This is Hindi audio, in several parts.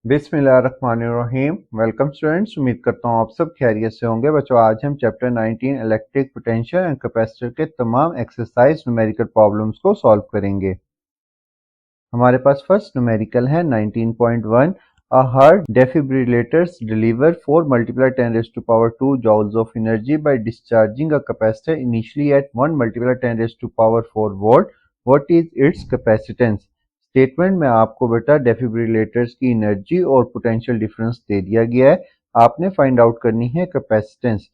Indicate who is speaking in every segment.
Speaker 1: बिस्मिल्लाहिर्रहमानिर्रहीम। वेलकम स्टूडेंट्स, उम्मीद करता हूँ आप सब खैरियत से होंगे। बच्चों, आज हम chapter 19 electric potential and capacitor के तमाम एक्सरसाइज न्यूमेरिकल प्रॉब्लम्स को सॉल्व करेंगे। हमारे पास फर्स्ट न्यूमेरिकल है 19.1। A heart defibrillators deliver 4 multiplied 10 raised to power 2 joules of energy by discharging a capacitor initially at 1 multiplied 10 raised to power 4 volt. What is its capacitance? Statement में आपको बेटा डेफिब्रिलेटर्स की एनर्जी और पोटेंशियल डिफरेंस दे दिया गया है। आपने फाइंड आउट करनी है capacitance.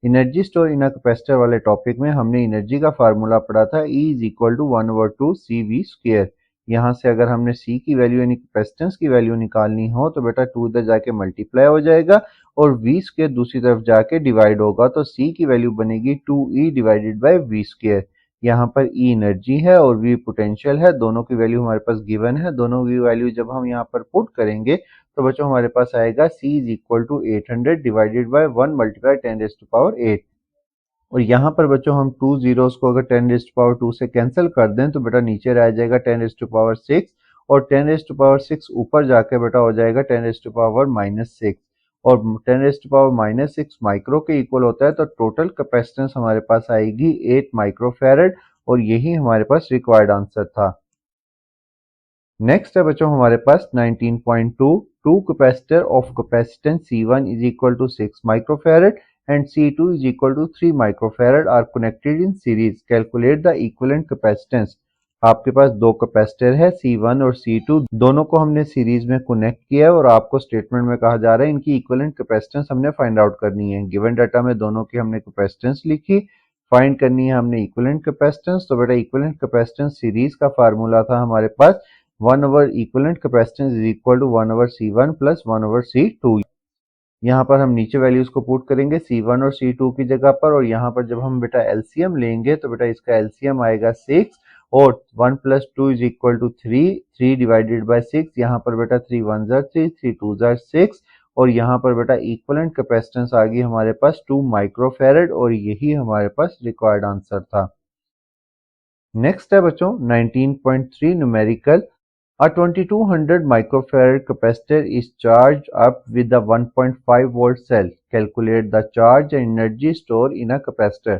Speaker 1: Energy store in a capacitor वाले टॉपिक में हमने एनर्जी का फार्मूला पढ़ा था, E is equal to 1/2 CV square. यहाँ से अगर हमने C की वैल्यू यानी कैपेसिटेंस की वैल्यू निकालनी हो तो बेटा 2 इधर जाके मल्टीप्लाई हो जाएगा और V स्क्वायर दूसरी तरफ जाके डिवाइड होगा, तो C की वैल्यू बनेगी 2E divided by V square. यहाँ पर E एनर्जी है और V पोटेंशियल है, दोनों की वैल्यू हमारे पास गिवन है। दोनों की वैल्यू जब हम यहाँ पर पुट करेंगे तो बच्चों हमारे पास आएगा C is equal to 800 divided by 1 multiply 10 raise to power 8। और यहाँ पर बच्चों हम 2 जीरोस को अगर 10 रेज़ टू पावर 2 से कैंसिल कर दें तो बेटा नीचे रह जाएगा 10 रेज़ टू पावर 6 और 10 रेज़ टू पावर 6 ऊपर जाके बेटा हो जाएगा 10 रेज़ टू पावर -6 और 10 रेज़ टू पावर -6 माइक्रो के इक्वल होता है। तो टोटल कैपेसिटेंस हमारे पास आएगी 8 माइक्रोफैरड और यही हमारे पास रिक्वायर्ड आंसर था। नेक्स्ट है बच्चों हमारे पास 19.2। Two capacitor of capacitance C1 is equal to 6 microfarad and C2 is equal to 3 microfarad are connected in series. Calculate the equivalent capacitance. आपके पास दो कैपेसिटर है C1 और C2, दोनों को हमने सीरीज में कनेक्ट किया है और आपको स्टेटमेंट में कहा जा रहा है इनकी इक्विवेलेंट कैपेसिटेंस हमने फाइंड आउट करनी है। गिवन डाटा में दोनों की हमने कैपेसिटेंस लिखी, फाइंड करनी है हमने इक्विवेलेंट कैपेसिटेंस। तो बेटा इक्विवेलेंट कैपेसिटेंस सीरीज का फार्मूला था हमारे पास 1 over equivalent capacitance is equal to 1 over C1 plus 1 over C2। यहाँ पर हम नीचे वैल्यूज को पुट करेंगे C1 और C2 की जगह पर, और यहाँ पर जब हम बेटा एलसीएम लेंगे तो बेटा इसका एलसीएम आएगा 6 और 1 plus 2 is equal to 3 divided by 6। यहाँ पर बेटा 3 1 जार 3 2 जार 6 और यहाँ पर बेटा इक्विवेलेंट कैपेसिटेंस आ गई हमारे पास 2 माइक्रोफैरड और यही हमारे पास रिक्वायर्ड आंसर था। नेक्स्ट है बच्चों 19.3 numerical. A 2200 microfarad capacitor is charged up with a 1.5 volt cell. Calculate the charge and energy stored in a capacitor.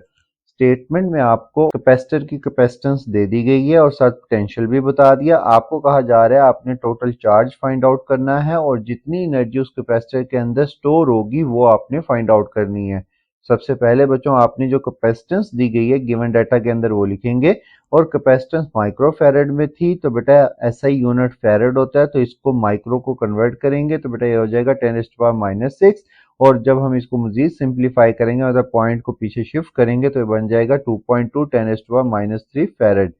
Speaker 1: Statement में आपको कैपेसिटर की कैपेसिटेंस दे दी गई है और साथ पोटेंशियल भी बता दिया। आपको कहा जा रहा है आपने टोटल चार्ज फाइंड आउट करना है और जितनी एनर्जी उस कैपेसिटर के अंदर स्टोर होगी वो आपने फाइंड आउट करनी है। सबसे पहले बच्चों आपने जो कैपेसिटेंस दी गई है गिवन डाटा के अंदर वो लिखेंगे और कैपेसिटेंस माइक्रोफैरड में थी तो बेटा एसआई यूनिट फैरड होता है, तो इसको माइक्रो को कन्वर्ट करेंगे तो बेटा ये हो जाएगा 10 रेज़ टू पावर -6 और जब हम इसको मजीद सिंप्लीफाई करेंगे मतलब पॉइंट को पीछे शिफ्ट करेंगे तो ये बन जाएगा 2.2 10 raise to power -3 farad.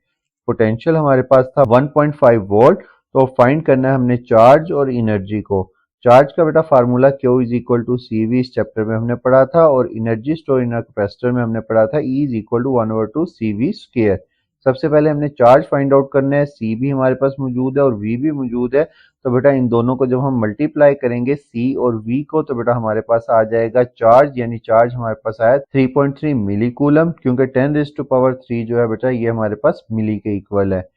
Speaker 1: Potential हमारे पास था 1.5 वोल्ट। तो फाइंड करना है हमने चार्ज और एनर्जी को। चार्ज का बेटा formula Q is equal to CV इस चैप्टर में हमने पढ़ा था और एनर्जी स्टोर इन कैपेसिटर में हमने पढ़ा था E is equal to 1/2 CV square. सबसे पहले हमने चार्ज फाइंड आउट करना है, C भी हमारे पास मौजूद है और V भी मौजूद है। तो बेटा इन दोनों को जब हम मल्टीप्लाई करेंगे C और V को तो बेटा हमारे पास आ जाएगा चार्ज, यानी चार्ज हमारे पास आया 3.3 मिली कूलम, क्योंकि 10 रेज़ टू पावर 3 जो है बेटा ये हमारे पास मिली के इक्वल है।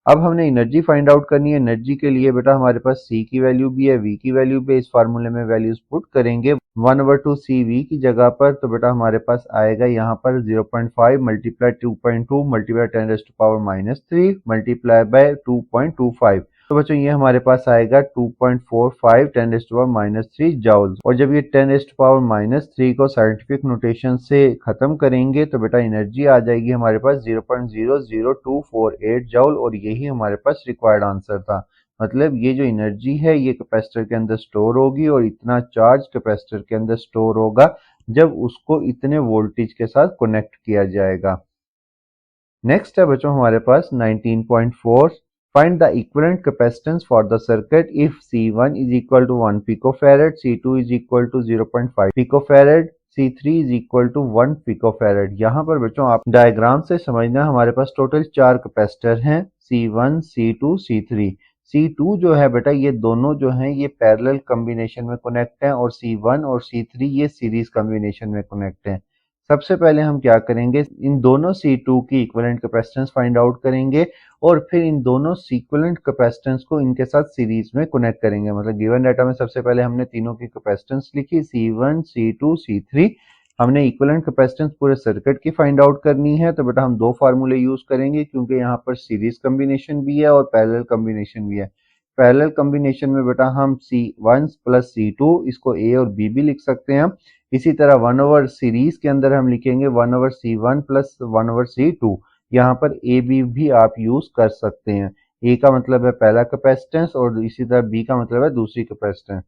Speaker 1: अब हमने एनर्जी फाइंड आउट करनी है। एनर्जी के लिए बेटा हमारे पास C की वैल्यू भी है, V की वैल्यू भी है। इस फार्मूले में वैल्यूज पुट करेंगे 1/2 CV की जगह पर तो बेटा हमारे पास आएगा यहाँ पर 0.5 multiply 2.2 multiply 10 raise to power -3 multiply by 2.25। तो बच्चों ये हमारे पास आएगा 2.45 10 रेज़ टू पावर -3 जाउल। और जब ये 10 रेज़ टू पावर -3 को साइंटिफिक नोटेशन से खत्म करेंगे तो बेटा एनर्जी आ जाएगी हमारे पास 0.00248 जाउल और यही हमारे पास रिक्वायर्ड आंसर था। मतलब ये जो एनर्जी है ये कैपेसिटर के अंदर स्टोर होगी और इतना चार्ज कैपेसिटर के अंदर स्टोर होगा जब उसको इतने वोल्टेज के साथ कनेक्ट किया जाएगा। नेक्स्ट है बच्चों हमारे पास 19.4। Find the equivalent capacitance for the circuit if C1 is equal to 1 picofarad, C2 is equal to 0.5 picofarad, C3 is equal to 1 picofarad। यहाँ पर बच्चों आप डायग्राम से समझना, हमारे पास टोटल 4 कैपेसिटर हैं C1, C2, C3। C2 जो है बेटा ये दोनों जो हैं ये पैरेलल कॉम्बिनेशन में कनेक्ट हैं और C1 और C3 ये सीरीज कॉम्बिनेशन में कनेक्ट हैं। सबसे पहले हम क्या करेंगे, इन दोनों C2 की इक्विवेलेंट कैपेसिटेंस फाइंड आउट करेंगे और फिर इन दोनों इक्विवेलेंट कैपेसिटेंस को इनके साथ सीरीज में कनेक्ट करेंगे। मतलब गिवन डाटा में सबसे पहले हमने तीनों की कैपेसिटेंस लिखी C1, C2, C3। हमने इक्विवेलेंट कैपेसिटेंस पूरे सर्किट की फाइंड आउट करनी है, तो बेटा हम दो फार्मूले यूज करेंगे क्योंकि यहाँ पर सीरीज कॉम्बिनेशन भी है और पैरेलल कॉम्बिनेशन भी है। पैरेलल कॉम्बिनेशन में बेटा हम C1 प्लस C2 इसको A और B भी लिख सकते हैं। इसी तरह 1 ओवर सीरीज के अंदर हम लिखेंगे 1 over C1 plus 1 over C2। यहाँ पर A B भी आप यूज कर सकते हैं। A का मतलब है पहला कैपेसिटेंस और इसी तरह B का मतलब है दूसरी कैपेसिटेंस।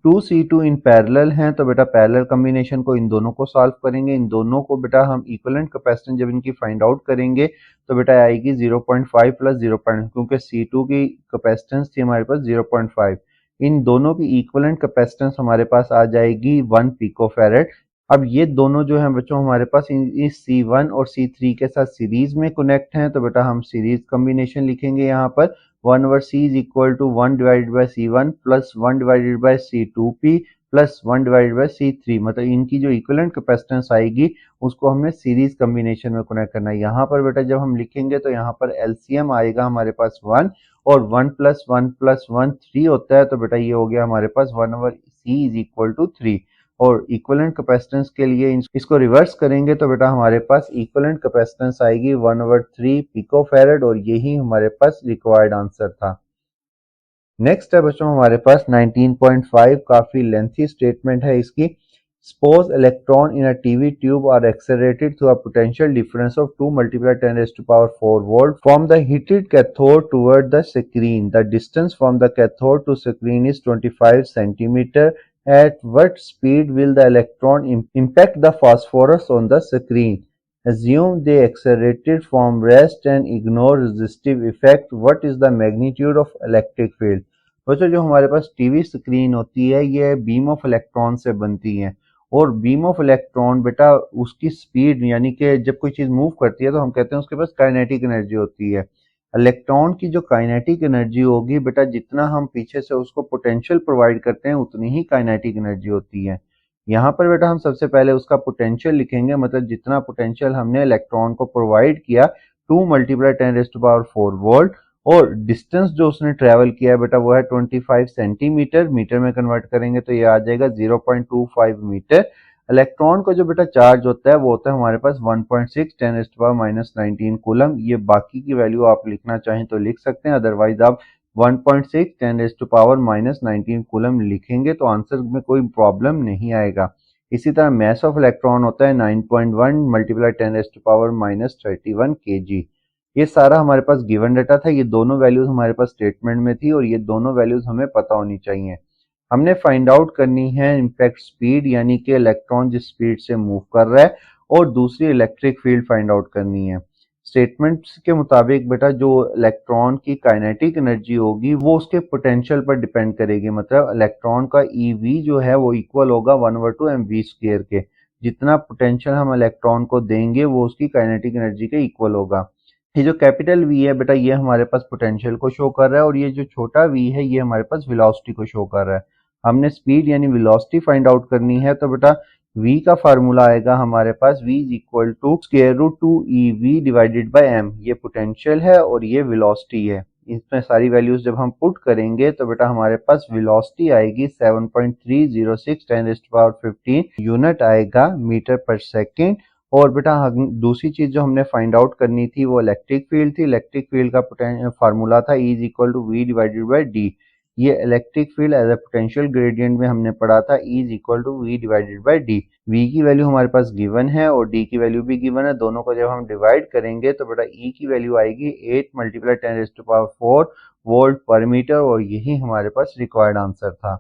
Speaker 1: 2C2 इन पैरेलल हैं, तो बेटा पैरेलल कॉम्बिनेशन को इन दोनों को सॉल्व करेंगे। इन दोनों को बेटा हम इक्विवेलेंट कैपेसिटेंस जब इनकी फाइंड आउट करेंगे तो बेटा आएगी 0.5 प्लस 0. क्योंकि C2 की कैपेसिटेंस थी हमारे पास 0.5। इन दोनों की इक्विवेलेंट कैपेसिटेंस हमारे पास आ जाएगी 1 पिकोफैरेड। अब ये दोनों जो हैं बच्चों हमारे पास इस C1 और C3 के साथ सीरीज में कनेक्ट हैं, तो बेटा हम सीरीज कॉम्बिनेशन लिखेंगे यहाँ पर 1 over C is equal to 1 divided by C1 plus 1 divided by C2P plus 1 divided by C3। मतलब इनकी जो इक्विवेलेंट कैपेसिटेंस आएगी उसको हमने सीरीज कॉम्बिनेशन में कनेक्ट करना है। यहाँ पर बेटा जब हम लिखेंगे तो यहाँ पर एलसीएम आएगा हमारे पास 1 और 1 प्लस 1 प्लस 1 3 होता है, तो बेटा ये हो गया हमारे पास 1 over C is equal to 3। और इक्विवेलेंट कैपेसिटेंस के लिए इसको रिवर्स करेंगे तो बेटा हमारे पास इक्विवेलेंट कैपेसिटेंस आएगी 1/3 पिकोफैरेड और यही हमारे पास रिक्वायर्ड आंसर था। नेक्स्ट है बच्चों हमारे पास 19.5, काफी लेंथी स्टेटमेंट है इसकी। Suppose electron in a TV tube are accelerated through a potential difference of 2 multiplied 10 raised to power 4 volt from the heated cathode toward the screen. The distance from the cathode to screen is 25 centimeter. At what speed will the electron impact the phosphorus on the screen? Assume they accelerated from rest and ignore resistive effect. What is the magnitude of electric field? बच्चों जो हमारे पास टीवी स्क्रीन होती है ये बीम ऑफ इलेक्ट्रॉन से बनती है और बीम ऑफ इलेक्ट्रॉन बेटा उसकी स्पीड यानी कि जब कोई चीज मूव करती है तो हम कहते हैं उसके पास काइनेटिक एनर्जी होती है। इलेक्ट्रॉन की जो काइनेटिक एनर्जी होगी बेटा जितना हम पीछे से उसको पोटेंशियल प्रोवाइड करते हैं उतनी ही काइनेटिक एनर्जी होती है। यहाँ पर बेटा हम सबसे पहले उसका पोटेंशियल लिखेंगे, मतलब जितना पोटेंशियल हमने इलेक्ट्रॉन को प्रोवाइड किया 2 multiply 10 raise to power 4 volt और डिस्टेंस जो उसने ट्रेवल किया है बेटा वो है 25 सेंटीमीटर। मीटर में कन्वर्ट करेंगे तो ये आ जाएगा 0.25 मीटर। इलेक्ट्रॉन का जो बेटा चार्ज होता है वो होता है हमारे पास 1.6 10 रेज़ टू पावर -19 कूलम। ये बाकी की वैल्यू आप लिखना चाहें तो लिख सकते हैं, अदरवाइज आप 1.6 10 रेज़ टू पावर -19 कूलम लिखेंगे तो आंसर में कोई प्रॉब्लम नहीं आएगा। इसी तरह मैस ऑफ इलेक्ट्रॉन होता है 9.1 multiply 10 raise to power -31 kg। ये सारा हमारे पास गिवन डाटा था, ये दोनों वैल्यूज हमारे पास स्टेटमेंट में थी और ये दोनों वैल्यूज हमें पता होनी चाहिए। हमने फाइंड आउट करनी है इम्पैक्ट स्पीड यानी कि इलेक्ट्रॉन जिस स्पीड से मूव कर रहा है और दूसरी इलेक्ट्रिक फील्ड फाइंड आउट करनी है। स्टेटमेंट्स के मुताबिक बेटा जो इलेक्ट्रॉन की काइनेटिक एनर्जी होगी वो उसके पोटेंशियल पर डिपेंड करेगी। मतलब इलेक्ट्रॉन का ईवी जो है वो इक्वल होगा 1/2 mv² के। जितना पोटेंशियल हम इलेक्ट्रॉन को देंगे वो उसकी काइनेटिक एनर्जी के इक्वल होगा। ये जो कैपिटल वी है बेटा ये हमारे पास पोटेंशियल को शो कर रहा है और ये जो छोटा वी है ये हमारे पास वेलोसिटी को शो कर रहा है। हमने स्पीड यानी वेलोसिटी फाइंड आउट करनी है तो बेटा v का फार्मूला आएगा हमारे पास v is equal to square root 2ev divided by m। ये पोटेंशियल है और ये वेलोसिटी है। इसमें सारी वैल्यूज जब हम पुट करेंगे तो बेटा हमारे पास वेलोसिटी आएगी 7.306 10 रेज़ टू पावर 15 यूनिट आएगा मीटर पर सेकेंड। और बेटा दूसरी चीज जो हमने फाइंड आउट करनी थी वो इलेक्ट्रिक फील्ड थी। इलेक्ट्रिक फील्ड का फार्मूला था E is equal to V divided by D. ये electric field as a potential gradient में हमने पढ़ा था E is equal to V divided by D. V की वैल्यू हमारे पास गिवन है और डी की वैल्यू भी गिवन है। दोनों को जब हम डिवाइड करेंगे तो बेटा E की वैल्यू आएगी 8 multiply 10 raise to power 4 volt पर मीटर और यही हमारे पास रिक्वायर्ड आंसर था।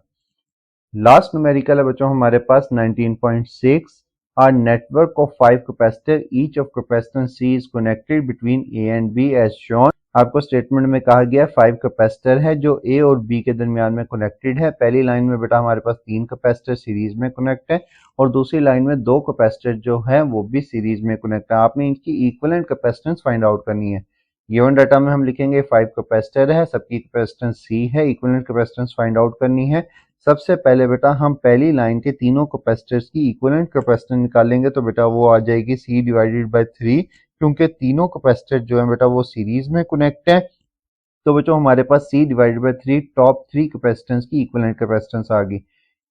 Speaker 1: लास्ट न्यूमेरिकल है बच्चों हमारे पास 19.6। A network of 5 capacitor, each of capacitance C is connected between A and B as shown। आपको स्टेटमेंट में कहा गया 5 कैपेसिटर है जो A और B के दरमियान में कनेक्टेड है। पहली लाइन में बेटा हमारे पास 3 कैपेसिटर सीरीज में कनेक्ट है और दूसरी लाइन में 2 कैपेसिटर जो है वो भी सीरीज में कनेक्ट है। आपने इनकी इक्विवेलेंट कैपेसिटेंस फाइंड आउट करनी है। गिवन डाटा में हम लिखेंगे 5 कैपेसिटर है, सबकी कैपेसिटेंस C है, इक्विवेलेंट कैपेसिटेंस फाइंड आउट करनी है। सबसे पहले बेटा हम पहली लाइन के तीनों कैपेसिटर्स की इक्विवेलेंट कैपेसिटेंस निकालेंगे, तो बेटा वो आ जाएगी C/3, क्योंकि तीनों कैपेसिटर जो है बेटा वो सीरीज में कनेक्ट है। तो बच्चों हमारे पास C/3 टॉप 3 कैपेसिटेंस की इक्विवेलेंट कैपेसिटेंस आ गई।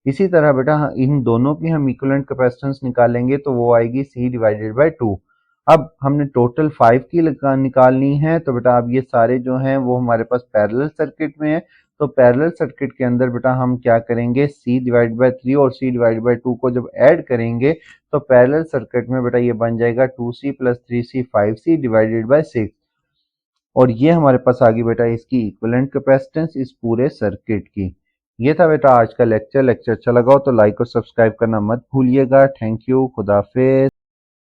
Speaker 1: इसी तरह बेटा इन दोनों की हम इक्विवेलेंट कैपेसिटेंस निकालेंगे तो वो आएगी C/2। अब हमने टोटल 5 की निकालनी है, तो बेटा अब ये सारे जो हैं वो हमारे पास पैरेलल सर्किट में है। तो पैरेलल सर्किट के अंदर बेटा हम क्या करेंगे, C/3 और C/2 को जब ऐड करेंगे तो पैरेलल सर्किट में बेटा ये बन जाएगा 2C + 3C 5C/6। और ये हमारे पास आ गई बेटा इसकी इक्विवेलेंट कैपेसिटेंस इस पूरे सर्किट की। ये था बेटा आज का लेक्चर अच्छा लगा हो तो लाइक और सब्सक्राइब करना मत भूलिएगा। थैंक यू, खुदा हाफिज।